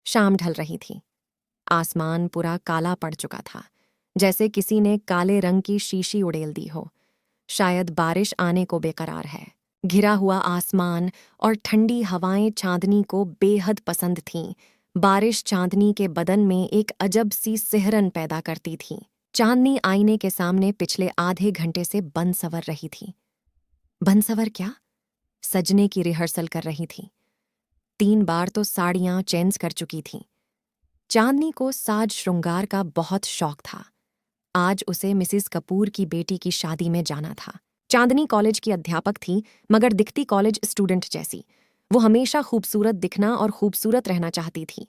शाम ढल रही थी। आसमान पूरा काला पड़ चुका था, जैसे किसी ने काले रंग की शीशी उड़ेल दी हो। शायद बारिश आने को बेकरार है। घिरा हुआ आसमान और ठंडी हवाएं चांदनी को बेहद पसंद थीं। बारिश चांदनी के बदन में एक अजब सी सिहरन पैदा करती थी। चांदनी आईने के सामने पिछले आधे घंटे से बनसवर रही थी। बनसवर क्या? सजने की रिहर्सल कर रही थी। 3 बार तो साड़ियां चेंज कर चुकी थीं। चांदनी को साज श्रृंगार का बहुत शौक था। आज उसे मिसिस कपूर की बेटी की शादी में जाना था। चांदनी कॉलेज की अध्यापक थी, मगर दिखती कॉलेज स्टूडेंट जैसी। वो हमेशा खूबसूरत दिखना और खूबसूरत रहना चाहती थी।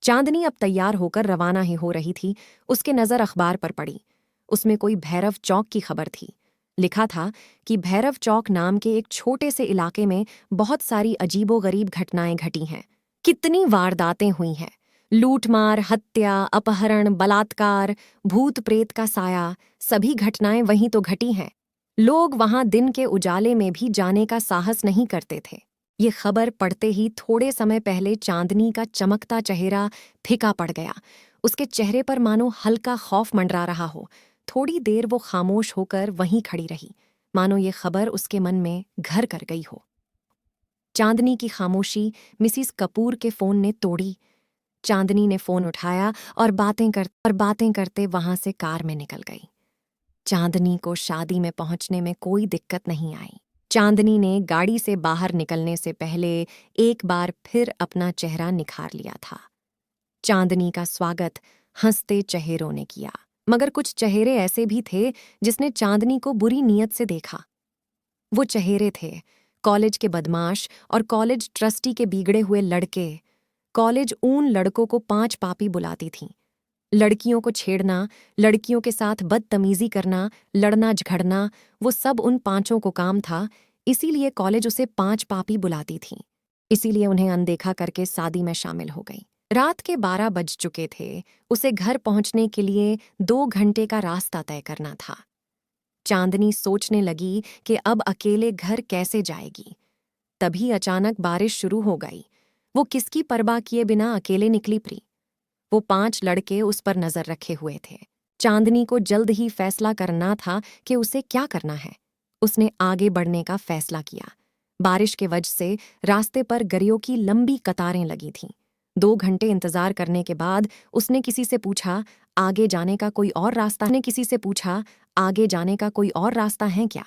चांदनी अब तैयार होकर रवाना ही हो रही थी, उसके नज़र अखबार पर पड़ी। उसमें कोई भैरव चौक की खबर थी। लिखा था कि भैरव चौक नाम के एक छोटे से इलाके में बहुत सारी अजीबोगरीब घटनाएं घटी हैं। कितनी वारदातें हुई हैं। लूटमार, हत्या, अपहरण, बलात्कार, भूत प्रेत का साया, सभी घटनाएं वहीं तो घटी हैं। लोग वहां दिन के उजाले में भी जाने का साहस नहीं करते थे। ये खबर पढ़ते ही थोड़े समय पहले चांदनी का चमकता चेहरा फीका पड़ गया। उसके चेहरे पर मानो हल्का खौफ मंडरा रहा हो। थोड़ी देर वो खामोश होकर वहीं खड़ी रही, मानो ये खबर उसके मन में घर कर गई हो। चांदनी की खामोशी मिसिस कपूर के फोन ने तोड़ी। चांदनी ने फोन उठाया और बातें करते वहां से कार में निकल गई। चांदनी को शादी में पहुंचने में कोई दिक्कत नहीं आई। चांदनी ने गाड़ी से बाहर निकलने से पहले एक बार फिर अपना चेहरा निखार लिया था। चांदनी का स्वागत हंसते चेहरों ने किया, मगर कुछ चेहरे ऐसे भी थे जिसने चांदनी को बुरी नीयत से देखा। वो चेहरे थे कॉलेज के बदमाश और कॉलेज ट्रस्टी के बिगड़े हुए लड़के। कॉलेज उन लड़कों को 5 पापी बुलाती थी। लड़कियों को छेड़ना, लड़कियों के साथ बदतमीजी करना, लड़ना झगड़ना, वो सब उन 5 को काम था। इसीलिए कॉलेज उसे 5 पापी बुलाती थी। इसीलिए उन्हें अनदेखा करके शादी में शामिल हो गई। रात के 12 बज चुके थे। उसे घर पहुंचने के लिए 2 घंटे का रास्ता तय करना था। चांदनी सोचने लगी कि अब अकेले घर कैसे जाएगी। तभी अचानक बारिश शुरू हो गई। वो किसकी परवाह किए बिना अकेले निकली पड़ी। वो 5 लड़के उस पर नजर रखे हुए थे। चांदनी को जल्द ही फैसला करना था कि उसे क्या करना है। उसने आगे बढ़ने का फैसला किया। बारिश के वजह से रास्ते पर गाड़ियों की लंबी कतारें लगी थीं। 2 घंटे इंतजार करने के बाद उसने किसी से पूछा, आगे जाने का कोई और रास्ता है क्या?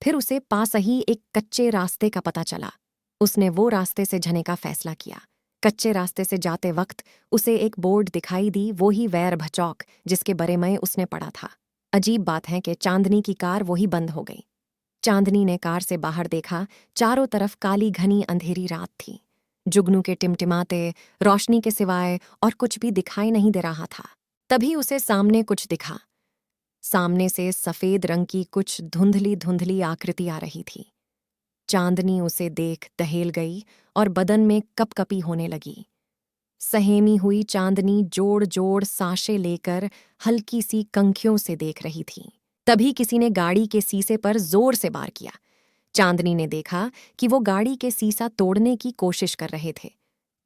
फिर उसे पास ही एक कच्चे रास्ते का पता चला। उसने वो रास्ते से जाने का फैसला किया। कच्चे रास्ते से जाते वक्त उसे एक बोर्ड दिखाई दी, वो ही वैरभ चौक जिसके बारे में उसने पढ़ा था। अजीब बात है कि चांदनी की कार वही बंद हो गई। चांदनी ने कार से बाहर देखा। चारों तरफ काली घनी अंधेरी रात थी। जुगनू के टिमटिमाते रोशनी के सिवाय और कुछ भी दिखाई नहीं दे रहा था। तभी उसे सामने कुछ दिखा। सामने से सफेद रंग की कुछ धुंधली धुंधली आकृति आ रही थी। चांदनी उसे देख दहेल गई और बदन में कपकपी होने लगी। सहेमी हुई चांदनी जोड़ जोड़ सांसें लेकर हल्की सी कंखियों से देख रही थी। तभी किसी ने गाड़ी के शीशे पर जोर से वार किया। चांदनी ने देखा कि वो गाड़ी के शीशा तोड़ने की कोशिश कर रहे थे।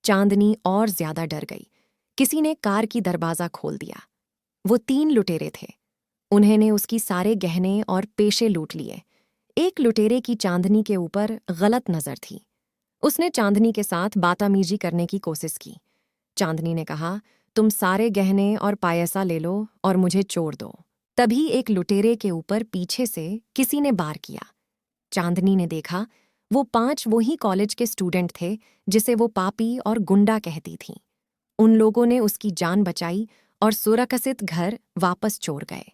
चांदनी और ज्यादा डर गई। किसी ने कार की दरवाजा खोल दिया। वो 3 लुटेरे थे। उन्होंने उसकी सारे गहने और पेशे लूट लिए। एक लुटेरे की चांदनी के ऊपर गलत नजर थी। उसने चांदनी के साथ बातामीजी करने की कोशिश की। चांदनी ने कहा, तुम सारे गहने और पायसा ले लो और मुझे छोड़ दो। तभी एक लुटेरे के ऊपर पीछे से किसी ने वार किया। चांदनी ने देखा वो 5 वही कॉलेज के स्टूडेंट थे जिसे वो पापी और गुंडा कहती थी। उन लोगों ने उसकी जान बचाई और सुरक्षित घर वापस छोड़ गए।